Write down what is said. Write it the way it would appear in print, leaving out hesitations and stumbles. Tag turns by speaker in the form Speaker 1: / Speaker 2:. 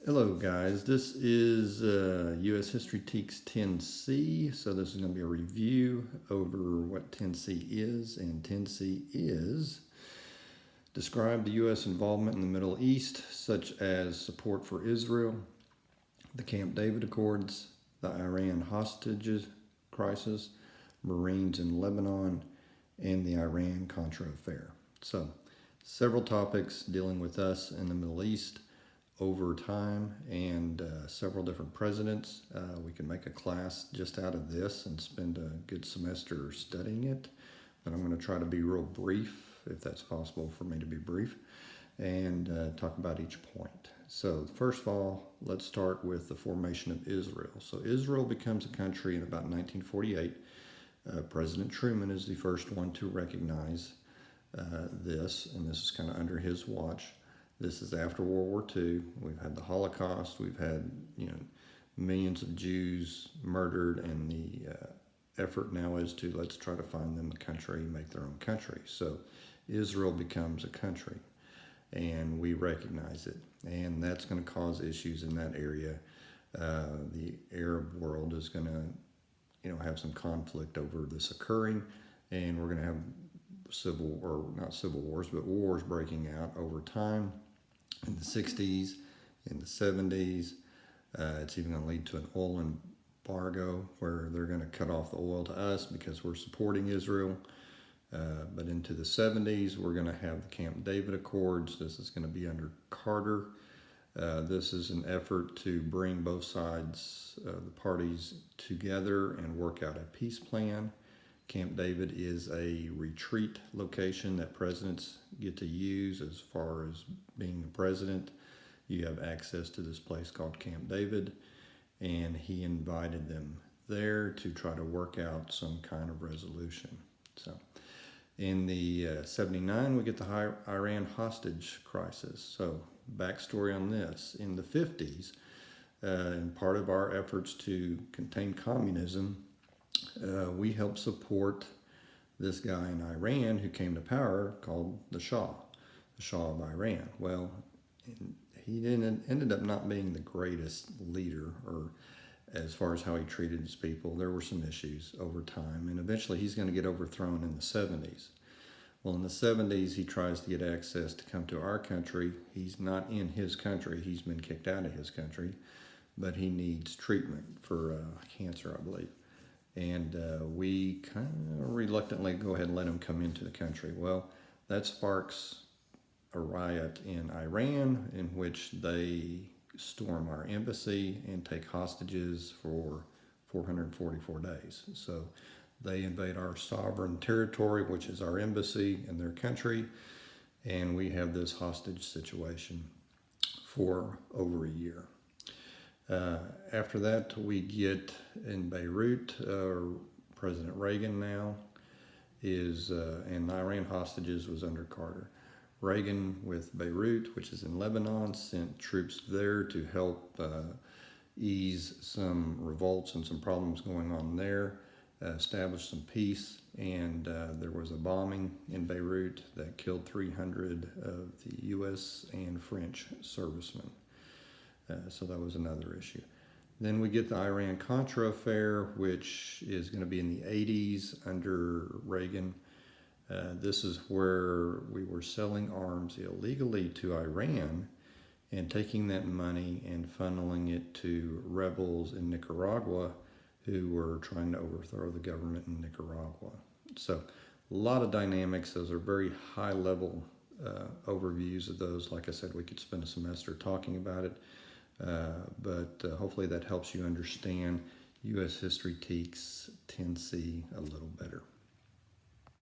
Speaker 1: Hello guys, this is U.S. History TEKS 10C. So this is going to be a review over what 10C is, and 10C is describe the U.S. involvement in the Middle East, such as support for Israel, the Camp David Accords, the Iran hostages crisis, Marines in Lebanon, and the Iran-Contra Affair. So several topics dealing with us in the Middle East over time and several different presidents. We can make a class just out of this and spend a good semester studying it, but I'm going to try to be real brief, if that's possible for me to be brief, and talk about each point. So first of all, let's start with the formation of Israel. So Israel becomes a country in about 1948. President Truman is the first one to recognize this, and this is kind of under his watch. This is after World War II. We've had the Holocaust. We've had, millions of Jews murdered, and the effort now is to let's try to find them a country, make their own country. So Israel becomes a country, and we recognize it, and that's going to cause issues in that area. The Arab world is going to, have some conflict over this occurring, and we're going to have not civil wars, but wars breaking out over time. In the 60s, in the 70s, it's even going to lead to an oil embargo where they're going to cut off the oil to us because we're supporting Israel. But into the 70s, we're going to have the Camp David Accords. This is going to be under Carter. This is an effort to bring both sides, the parties together and work out a peace plan. Camp David is a retreat location that presidents get to use. As far as being a president, you have access to this place called Camp David, and he invited them there to try to work out some kind of resolution. So in the 79, we get the Iran hostage crisis. So backstory on this: in the 50s, and part of our efforts to contain communism, we helped support this guy in Iran who came to power called the Shah of Iran. Well, he ended up not being the greatest leader, or as far as how he treated his people. There were some issues over time, and eventually he's going to get overthrown in the 70s. Well, in the 70s, he tries to get access to come to our country. He's not in his country. He's been kicked out of his country, but he needs treatment for cancer, I believe. And we kind of reluctantly go ahead and let him come into the country. Well, that sparks a riot in Iran in which they storm our embassy and take hostages for 444 days. So they invade our sovereign territory, which is our embassy in their country, and we have this hostage situation for over a year. After that, we get in Beirut. President Reagan now is, and Iran hostages was under Carter. Reagan with Beirut, which is in Lebanon, sent troops there to help ease some revolts and some problems going on there, establish some peace, and there was a bombing in Beirut that killed 300 of the U.S. and French servicemen. So that was another issue. Then we get the Iran-Contra Affair, which is going to be in the 80s under Reagan. This is where we were selling arms illegally to Iran and taking that money and funneling it to rebels in Nicaragua who were trying to overthrow the government in Nicaragua. So a lot of dynamics. Those are very high-level overviews of those. Like I said, we could spend a semester talking about it. But hopefully that helps you understand U.S. History TEKS 10C a little better.